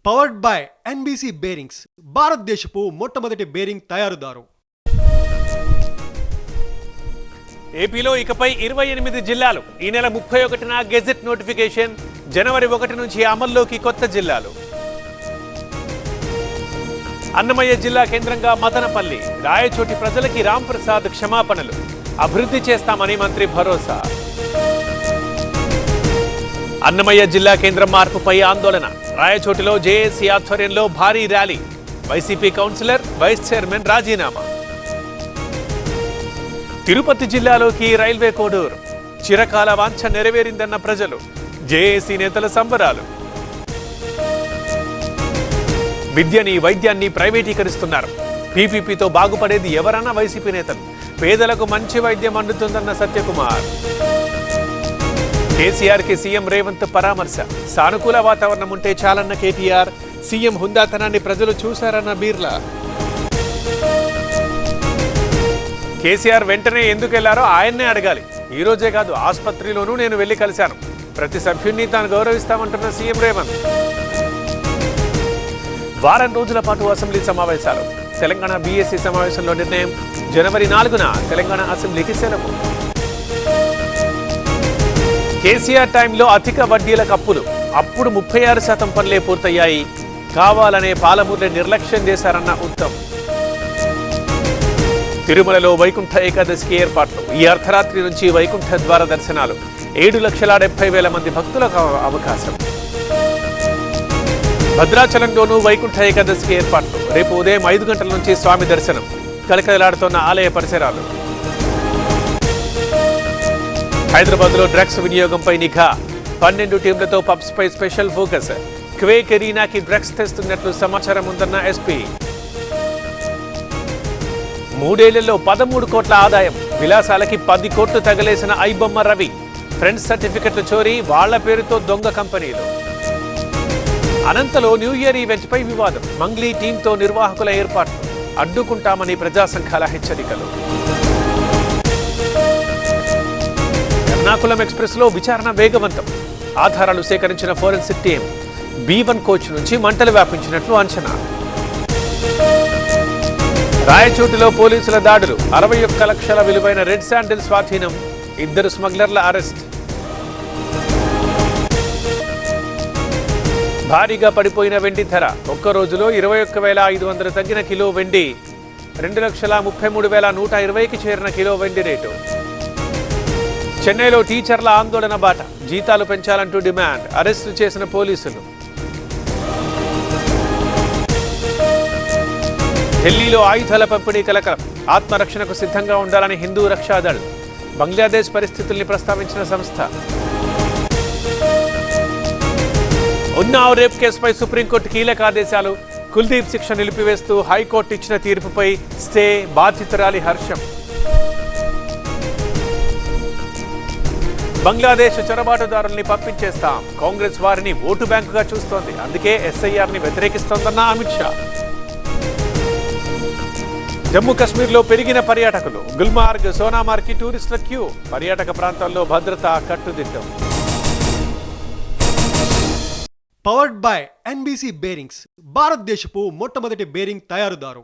Powered by NBC bearings, భారతదేశపు మొట్టమొదటి bearing తయారుదారు. ఏపీలో ఇకపై 28 జిల్లాలు. ఈ నెల 31న గెజెట్ నోటిఫికేషన్. జనవరి 1 నుంచి అమల్లోకి కొత్త జిల్లాలు. అన్నమయ్య జిల్లా కేంద్రంగా మదనపల్లి. రాయచోటి ప్రజలకి రాంప్రసాద్ క్షమాపణలు. అభివృద్ధి చేస్తామని మంత్రి భరోసా. అన్నమయ్య జిల్లా కేంద్రం మార్పుపై ఆందోళన. రాయచోటిలో జేఏసీ ఆధ్వర్యంలో భారీ rally. YCP councillor, vice chairman రాజీనామా. తిరుపతి జిల్లాలోకి రైల్వే కోడూరు. చిరకాల వాంఛ నెరవేరిందన్న ప్రజలు. జేఏసీ నేతల సంబరాలు. విద్యని, వైద్యాన్ని ప్రైవేటీకరిస్తున్నారు. పీపీపీతో బాగుపడేది ఎవరన్నా వైసీపీ నేతలు. పేదలకు మంచి వైద్యం అందుతుందన్న సత్యకుమార్. కేసీఆర్కి సీఎం రేవంత్ పరామర్శ. సానుకూల వాతావరణం ఉంటే చాలన్న కేటీఆర్. సీఎం హుందాతనాన్ని ప్రజలు చూశారన్న బీర్లా. కేసీఆర్ వెంటనే ఎందుకు వెళ్లారో ఆయన్నే అడగాలి. ఈ రోజే కాదు, ఆసుపత్రిలోనూ నేను వెళ్లి కలిశాను. ప్రతి సభ్యుడిని తాను గౌరవిస్తామంటున్న సీఎం రేవంత్. వారం రోజుల పాటు అసెంబ్లీ సమావేశాలు. తెలంగాణ బీఎస్సీ సమావేశంలో నిర్ణయం. జనవరి 4న తెలంగాణ అసెంబ్లీకి సెలవు. కేసీఆర్ టైంలో అధిక వడ్డీల కప్పులు. అప్పుడు 36% పనులే పూర్తయ్యాయి. కావాలనే పాలమూరుని నిర్లక్ష్యం చేశారన్న ఉత్తమ్. తిరుమలలో వైకుంఠ ఏకాదశికి ఏర్పాట్లు. ఈ అర్ధరాత్రి నుంచి వైకుంఠ ద్వార దర్శనాలు. 7,70,000 మంది భక్తులకు అవకాశం. భద్రాచలంలోనూ వైకుంఠ ఏకాదశికి ఏర్పాట్లు. రేపు ఉదయం 5 గంటల నుంచి స్వామి దర్శనం. కలకలాడుతోన్న ఆలయ పరిసరాలు. హైదరాబాద్లో డ్రగ్స్ వినియోగంపై నిఘా. 12 టీంలతో పబ్స్ పై స్పెషల్ ఫోకస్. క్వేక్ ఎరీనాకి డ్రగ్స్ తెస్తున్నట్లు సమాచారం ఉందన్న ఎస్పీ. 3 ఏళ్లలో 13 కోట్ల ఆదాయం. విలాసాలకి 10 కోట్లు తగలేసిన ఐబొమ్మ రవి. ఫ్రెండ్స్ సర్టిఫికెట్లు చోరీ, వాళ్ల పేరుతో దొంగ కంపెనీలు. అనంతలో న్యూ ఇయర్ ఈవెంట్ పై వివాదం. మంగ్లీ టీంతో నిర్వాహకుల ఏర్పాట్లు. అడ్డుకుంటామని ప్రజా సంఘాల హెచ్చరికలు. ఎర్నాకుళం ఎక్స్ప్రెస్ లో విచారణ వేగవంతం. ఆధారాలు సేకరించిన ఫోరెన్సిక్ టీం. B1 కోచ్ నుంచి మంటలు వ్యాపించినట్లు అంచనా. రాయచోటిలో పోలీసుల దాడులు. 61 లక్షల విలువైన రెడ్ శాండిల్ స్వాధీనం. 2 స్మగ్లర్ల అరెస్ట్. భారీగా పడిపోయిన వెండి ధర. ఒక్క రోజులో 21,500 తగ్గిన కిలో వెండి. 2,33,120కి చేరిన కిలో వెండి రేటు. చెన్నైలో టీచర్ల ఆందోళన బాట. జీతాలు పెంచాలంటూ డిమాండ్. అరెస్టు చేసిన పోలీసులు. ఢిల్లీలో ఆయుధాల పంపిణీ కలకలం. ఆత్మరక్షణకు సిద్ధంగా ఉండాలని హిందూ రక్షాదళ్. బంగ్లాదేశ్ పరిస్థితుల్ని ప్రస్తావించిన సంస్థ. ఉన్నావ్ రేప్ కేసుపై సుప్రీంకోర్టు కీలక ఆదేశాలు. కుల్దీప్ శిక్ష నిలిపివేస్తూ హైకోర్టు ఇచ్చిన తీర్పుపై స్టే. బాధితురాలి హర్షం. బంగ్లాదేశ్ చొరబాటుదారుల్ని పంపించేస్తాం. కాంగ్రెస్ వారిని ఓటు బ్యాంకుగా చూస్తోంది. అందుకే ఎస్ఐఆర్ని వ్యతిరేకిస్తోందన్న అమిత్ షా. జమ్మూ కశ్మీర్లో పెరిగిన పర్యాటకులు. గుల్మార్గ్, సోనామార్గ్కి టూరిస్టుల క్యూ. పర్యాటక ప్రాంతాల్లో భద్రత కట్టుదిట్టం. పవర్డ్ బై ఎన్బీసీ బేరింగ్స్, భారతదేశపు మొట్టమొదటి బేరింగ్ తయారుదారు.